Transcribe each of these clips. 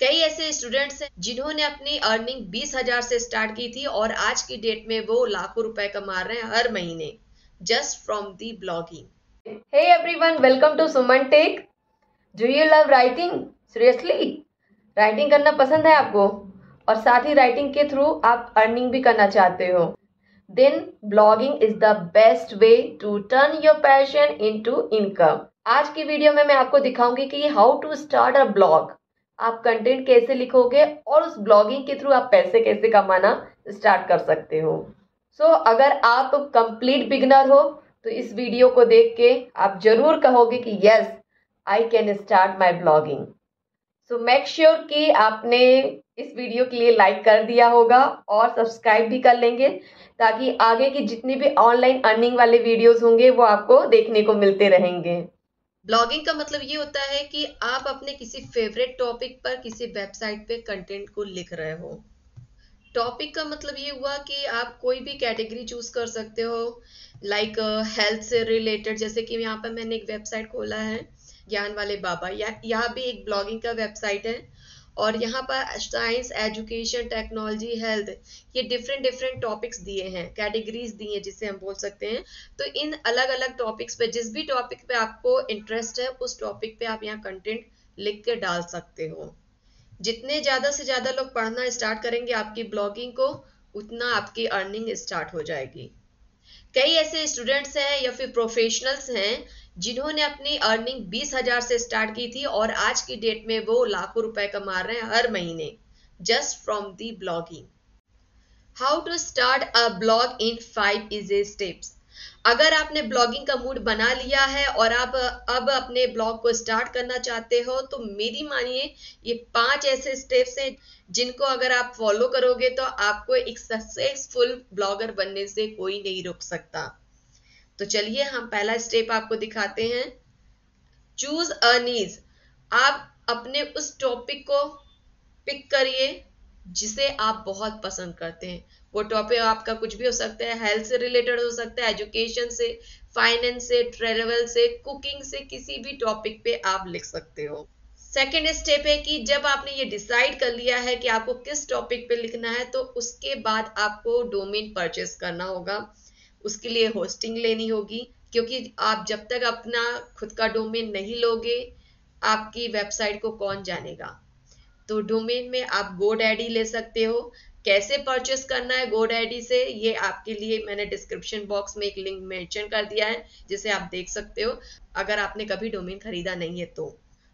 कई ऐसे स्टूडेंट्स हैं जिन्होंने अपनी अर्निंग 20,000 से स्टार्ट की थी और आज की डेट में वो लाखों रुपए कमा रहे हैं हर महीने just from the blogging. Hey everyone, welcome to Suman Take. Do you love writing? Seriously? Writing करना पसंद है आपको और साथ ही राइटिंग के थ्रू आप अर्निंग भी करना चाहते हो? Then blogging is the best way to turn your passion into income. आज की वीडियो में मैं आपको दिखाऊंगी कि how to start a blog. आप कंटेंट कैसे लिखोगे और उस ब्लॉगिंग के थ्रू आप पैसे कैसे कमाना स्टार्ट कर सकते हो। अगर आप कंप्लीट बिगनर हो तो इस वीडियो को देख के आप जरूर कहोगे कि yes I can start my blogging. Make sure कि आपने इस वीडियो के लिए लाइक कर दिया होगा और सब्सक्राइब भी कर लेंगे ताकि आगे की जितनी भी ऑनलाइन अर्निंग वाले वीडियोस होंगे वो आपको देखने को मिलते रहेंगे। ब्लॉगिंग का मतलब ये होता है कि आप अपने किसी फेवरेट टॉपिक पर किसी वेबसाइट पे कंटेंट को लिख रहे हो। टॉपिक का मतलब ये हुआ कि आप कोई भी कैटेगरी चूज कर सकते हो, लाइक हेल्थ से रिलेटेड, जैसे कि यहाँ पर मैंने एक वेबसाइट खोला है ज्ञान वाले बाबा, या यहाँ भी एक ब्लॉगिंग का वेबसाइट है और यहाँ पर साइंस, एजुकेशन, टेक्नोलॉजी, हेल्थ, ये डिफरेंट डिफरेंट टॉपिक्स दिए हैं, कैटेगरीज दी हैं जिसे हम बोल सकते हैं। तो इन अलग अलग टॉपिक्स पे, जिस भी टॉपिक पे आपको इंटरेस्ट है उस टॉपिक पे आप यहाँ कंटेंट लिख के डाल सकते हो। जितने ज्यादा से ज्यादा लोग पढ़ना स्टार्ट करेंगे आपकी ब्लॉगिंग को, उतना आपकी अर्निंग स्टार्ट हो जाएगी। कई ऐसे स्टूडेंट्स हैं या फिर प्रोफेशनल्स हैं जिन्होंने अपनी अर्निंग 20,000 से स्टार्ट की थी और आज की डेट में वो लाखों रुपए कमा रहे हैं हर महीने just from the blogging. How to start a blog in 5 easy steps. अगर आपने ब्लॉगिंग का मूड बना लिया है और आप अब अपने ब्लॉग को स्टार्ट करना चाहते हो तो मेरी मानिए ये 5 ऐसे स्टेप्स हैं जिनको अगर आप फॉलो करोगे तो आपको एक सक्सेसफुल ब्लॉगर बनने से कोई नहीं रोक सकता। तो चलिए हम पहला स्टेप आपको दिखाते हैं। चूज अ नीज। आप अपने उस टॉपिक को पिक करिए जिसे आप बहुत पसंद करते हैं। वो टॉपिक आपका कुछ भी हो सकता है, हेल्थ से रिलेटेड हो सकता है, एजुकेशन से, फाइनेंस से, ट्रेवल से, कुकिंग से, किसी भी टॉपिक पे आप लिख सकते हो। सेकेंड स्टेप है कि जब आपने ये डिसाइड कर लिया है कि आपको किस टॉपिक पे लिखना है तो उसके बाद आपको डोमेन परचेस करना होगा। उसके लिए होस्टिंग लेनी होगी, क्योंकि आप जब तक अपना खुद का डोमेन नहीं लोगे आपकी वेबसाइट को कौन जानेगा। तो डोमेन में आप गोडैडी ले सकते हो। कैसे परचेस करना है गोडैडी से, ये आपके लिए मैंने डिस्क्रिप्शन बॉक्स में एक लिंक मेंशन कर दिया है जिसे आप देख सकते हो अगर आपने कभी डोमेन खरीदा नहीं है तो।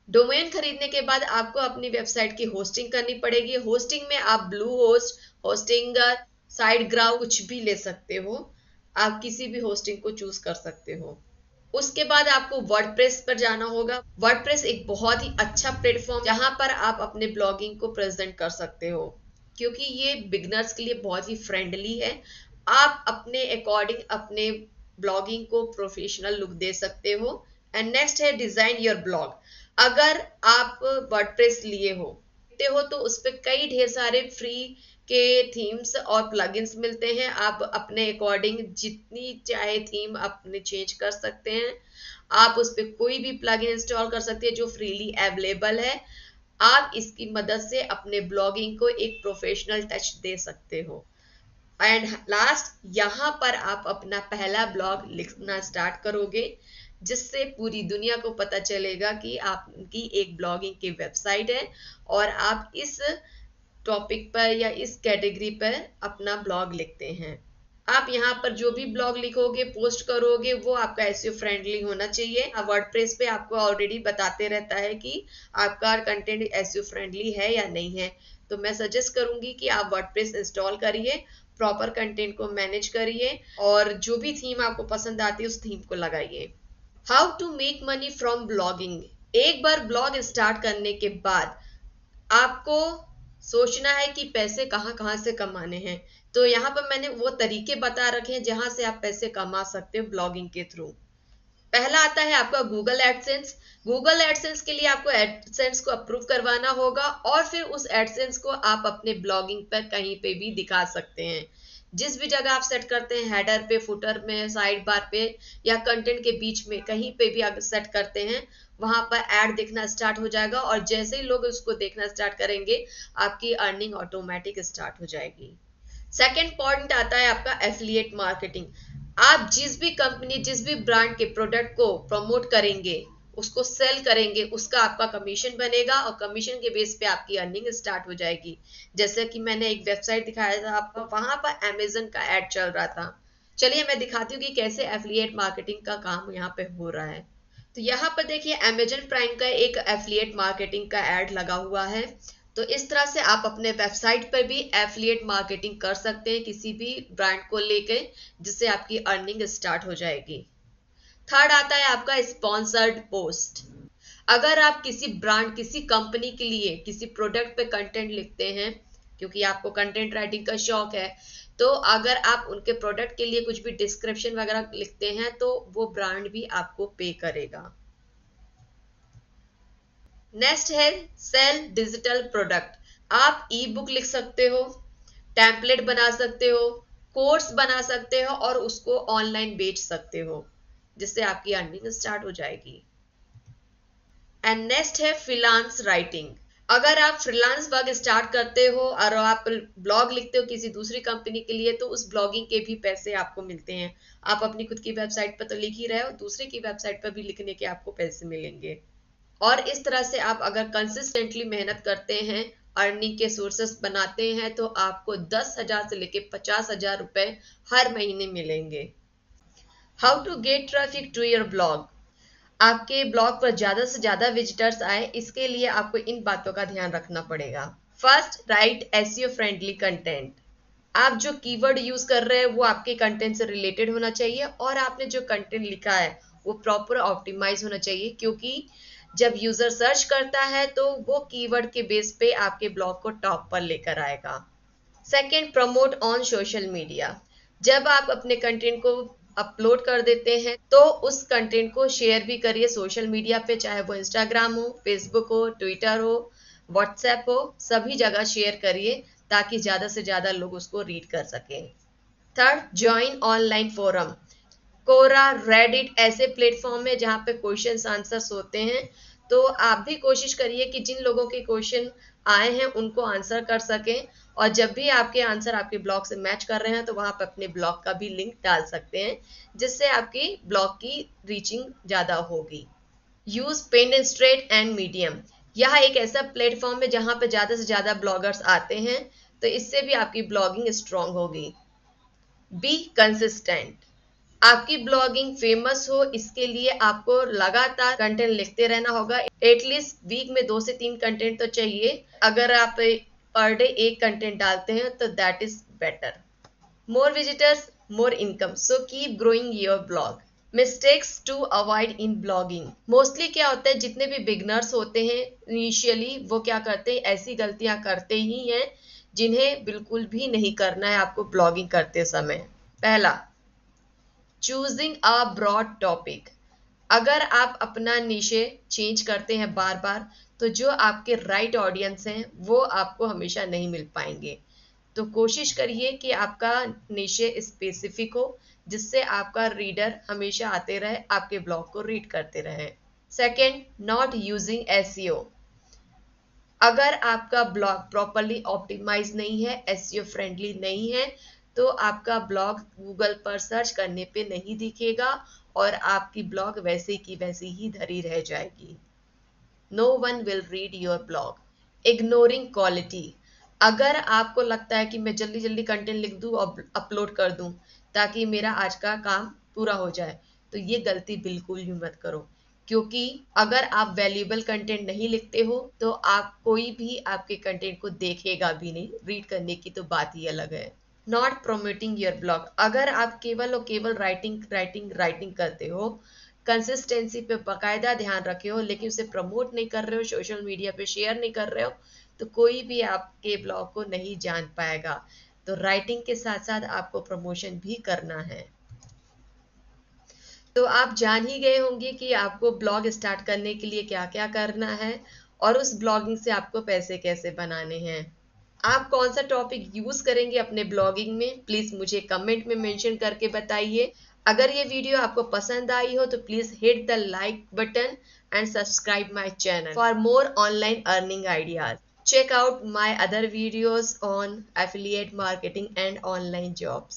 डोमेन खरीदने के बाद आपको अपनी वेबसाइट की होस्टिंग करनी पड़ेगी। होस्टिंग में आप blue host, Hostinger, side ground कुछ भी ले सकते हो। आप किसी भी होस्टिंग को चूज कर सकते हो। उसके बाद आपको वर्डप्रेस पर जाना होगा। वर्डप्रेस एक बहुत ही अच्छा प्लेटफॉर्म जहां पर आप अपने ब्लॉगिंग को प्रेजेंट कर सकते हो, क्योंकि ये बिगनर्स के लिए बहुत ही फ्रेंडली है। आप अपने अकॉर्डिंग अपने ब्लॉगिंग को प्रोफेशनल लुक दे सकते हो। एंड नेक्स्ट है डिजाइन योर ब्लॉग। अगर आप वर्डप्रेस लिए हो तो उस पर कई ढेर सारे फ्री के थीम्स और प्लगइन्स मिलते हैं। आप अपने अकॉर्डिंग जितनी चाहे थीम अपने चेंज कर सकते हैं। आप उस पर कोई भी प्लगइन इंस्टॉल कर सकते हैं जो फ्रीली अवेलेबल है। आप इसकी मदद से अपने ब्लॉगिंग को एक प्रोफेशनल टच दे सकते हो। एंड लास्ट, यहाँ पर आप अपना पहला ब्लॉग लिखना स्टार्ट करोगे जिससे पूरी दुनिया को पता चलेगा कि आपकी एक ब्लॉगिंग की वेबसाइट है और आप इस टॉपिक पर या इस कैटेगरी पर अपना ब्लॉग लिखते हैं। आप यहाँ पर जो भी ब्लॉग लिखोगे, पोस्ट करोगे, वो आपका एसईओ फ्रेंडली होना चाहिए। वर्डप्रेस पे आपको ऑलरेडी बताते रहता है कि आपका कंटेंट एसईओ फ्रेंडली है या नहीं है। तो मैं सजेस्ट करूंगी कि आप वर्डप्रेस इंस्टॉल करिए, प्रॉपर कंटेंट को मैनेज करिए और जो भी थीम आपको पसंद आती है उस थीम को लगाइए। How to make money from blogging. एक बार ब्लॉग स्टार्ट करने के बाद आपको सोचना है कि पैसे कहाँ कहाँ से कमाने हैं। तो यहाँ पर मैंने वो तरीके बता रखे हैं जहां से आप पैसे कमा सकते हो ब्लॉगिंग के थ्रू। पहला आता है आपका गूगल एडसेंस। गूगल एडसेंस के लिए आपको एडसेंस को अप्रूव करवाना होगा और फिर उस एडसेंस को आप अपने ब्लॉगिंग पर कहीं पे भी दिखा सकते हैं। जिस भी जगह आप सेट करते हैं, हेडर पे, फुटर में, साइड बार पे या कंटेंट के बीच में कहीं पे भी अगर सेट करते हैं, वहां पर ऐड दिखना स्टार्ट हो जाएगा और जैसे ही लोग उसको देखना स्टार्ट करेंगे आपकी अर्निंग ऑटोमेटिक स्टार्ट हो जाएगी। सेकेंड पॉइंट आता है आपका एफिलिएट मार्केटिंग। आप जिस भी कंपनी, जिस भी ब्रांड के प्रोडक्ट को प्रमोट करेंगे, उसको सेल करेंगे, उसका आपका कमीशन बनेगा और कमीशन के बेस पे आपकी अर्निंग स्टार्ट हो जाएगी। जैसे कि मैंने एक वेबसाइट दिखाया था आपको, वहां पर अमेजन का एड चल रहा था। चलिए मैं दिखाती हूँ कि कैसे एफिलिएट मार्केटिंग का काम यहाँ पे हो रहा है। तो यहाँ पर देखिए अमेजन प्राइम का एक एफिलिएट मार्केटिंग का एड लगा हुआ है। तो इस तरह से आप अपने वेबसाइट पर भी एफिलिएट मार्केटिंग कर सकते हैं किसी भी ब्रांड को लेके, जिससे आपकी अर्निंग स्टार्ट हो जाएगी। थर्ड आता है आपका स्पॉन्सर्ड पोस्ट। अगर आप किसी ब्रांड, किसी कंपनी के लिए किसी प्रोडक्ट पे कंटेंट लिखते हैं, क्योंकि आपको कंटेंट राइटिंग का शौक है, तो अगर आप उनके प्रोडक्ट के लिए कुछ भी डिस्क्रिप्शन वगैरह लिखते हैं तो वो ब्रांड भी आपको पे करेगा। नेक्स्ट है सेल डिजिटल प्रोडक्ट। आप ई बुक लिख सकते हो, टेम्पलेट बना सकते हो, कोर्स बना सकते हो और उसको ऑनलाइन बेच सकते हो, जिससे आपकी अर्निंग स्टार्ट हो जाएगी। एंड नेक्स्ट है फ्रीलांस राइटिंग। अगर आप फ्रीलांस वर्क स्टार्ट करते हो और आप ब्लॉग लिखते हो किसी दूसरी कंपनी के लिए, तो उस ब्लॉगिंग के भी पैसे आपको मिलते हैं। आप अपनी खुद की वेबसाइट पर तो लिख ही रहे हो, दूसरे की वेबसाइट पर भी लिखने के आपको पैसे मिलेंगे। और इस तरह से आप अगर कंसिस्टेंटली मेहनत करते हैं, अर्निंग के सोर्सेस बनाते हैं, तो आपको 10,000 से लेकर 50,000 रुपए हर महीने मिलेंगे। How to get traffic to your blog. आपके ब्लॉग पर ज्यादा से ज्यादा विजिटर्स आए, इसके लिए आपको इन बातों का ध्यान रखना पड़ेगा। First, right SEO friendly content. आप जो कीवर्ड यूज कर रहे हैं वो आपके कंटेंट से रिलेटेड होना चाहिए और आपने जो कंटेंट लिखा है वो प्रॉपर ऑप्टिमाइज होना चाहिए, क्योंकि जब यूजर सर्च करता है तो वो कीवर्ड के बेस पे आपके ब्लॉग को टॉप पर लेकर आएगा। Second, promote on social media. जब आप अपने कंटेंट को अपलोड कर देते हैं तो उस कंटेंट को शेयर भी करिए सोशल मीडिया पे, चाहे वो इंस्टाग्राम हो, फेसबुक हो, ट्विटर हो, व्हाट्सएप हो, सभी जगह शेयर करिए ताकि ज्यादा से ज्यादा लोग उसको रीड कर सकें। Third, join online forum. Quora, Reddit ऐसे प्लेटफॉर्म है जहाँ पे क्वेश्चंस आंसर्स होते हैं, तो आप भी कोशिश करिए कि जिन लोगों के क्वेश्चन आए हैं उनको आंसर कर सकें, और जब भी आपके आंसर आपके ब्लॉग से मैच कर रहे हैं तो वहां पर अपने ब्लॉग का भी लिंक डाल सकते हैं, जिससे आपकी ब्लॉग की रीचिंग ज्यादा होगी। Use Pinterest and Medium. यह एक ऐसा प्लेटफॉर्म है जहां पे ज्यादा से ज्यादा ब्लॉगर्स आते हैं, तो इससे भी आपकी ब्लॉगिंग स्ट्रांग होगी। Be consistent. आपकी ब्लॉगिंग फेमस हो, इसके लिए आपको लगातार कंटेंट लिखते रहना होगा। एटलीस्ट वीक में 2 से 3 कंटेंट तो चाहिए। अगर आप पर डे एक कंटेंट डालते हैं तो that is better. More visitors, more income, so keep growing your blog. Mistakes to avoid in blogging. Mostly क्या होता है, जितने भी बिगनर्स होते हैं इनिशियली, वो क्या करते हैं, ऐसी गलतियां करते ही हैं जिन्हें बिल्कुल भी नहीं करना है आपको ब्लॉगिंग करते समय। पहला, चूजिंग अ ब्रॉड टॉपिक। अगर आप अपना निशे चेंज करते हैं बार बार, तो जो आपके राइट ऑडियंस हैं वो आपको हमेशा नहीं मिल पाएंगे। तो कोशिश करिए कि आपका निशे स्पेसिफिक हो, जिससे आपका रीडर हमेशा आते रहे, आपके ब्लॉग को रीड करते रहे। Second, not using SEO. अगर आपका ब्लॉग प्रॉपरली ऑप्टिमाइज नहीं है, एसईओ फ्रेंडली नहीं है, तो आपका ब्लॉग गूगल पर सर्च करने पे नहीं दिखेगा और आपकी ब्लॉग वैसे की वैसी ही धरी रह जाएगी। No one will read your blog. Ignoring quality. अगर आपको लगता है कि मैं जल्दी जल्दी कंटेंट लिख दूं और अपलोड कर दूं ताकि मेरा आज का काम पूरा हो जाए, तो ये गलती बिल्कुल भी मत करो, क्योंकि अगर आप वैल्यूएबल कंटेंट नहीं लिखते हो तो आप कोई भी आपके कंटेंट को देखेगा भी नहीं, रीड करने की तो बात ही अलग है। Not promoting your blog. अगर आप केवल और केवल राइटिंग राइटिंग राइटिंग करते हो, कंसिस्टेंसी पे बाकायदा ध्यान रखे हो, लेकिन उसे प्रमोट नहीं कर रहे हो, सोशल मीडिया पे शेयर नहीं कर रहे हो, तो कोई भी आपके ब्लॉग को नहीं जान पाएगा। तो राइटिंग के साथ साथ आपको प्रमोशन भी करना है। तो आप जान ही गए होंगे कि आपको ब्लॉग स्टार्ट करने के लिए क्या क्या करना है और उस ब्लॉगिंग से आपको पैसे कैसे बनाने हैं। आप कौन सा टॉपिक यूज करेंगे अपने ब्लॉगिंग में, प्लीज मुझे कमेंट में मेंशन करके बताइए। अगर ये वीडियो आपको पसंद आई हो तो please hit the like button and subscribe my channel for more online earning ideas. Check out my other videos on affiliate marketing and online jobs.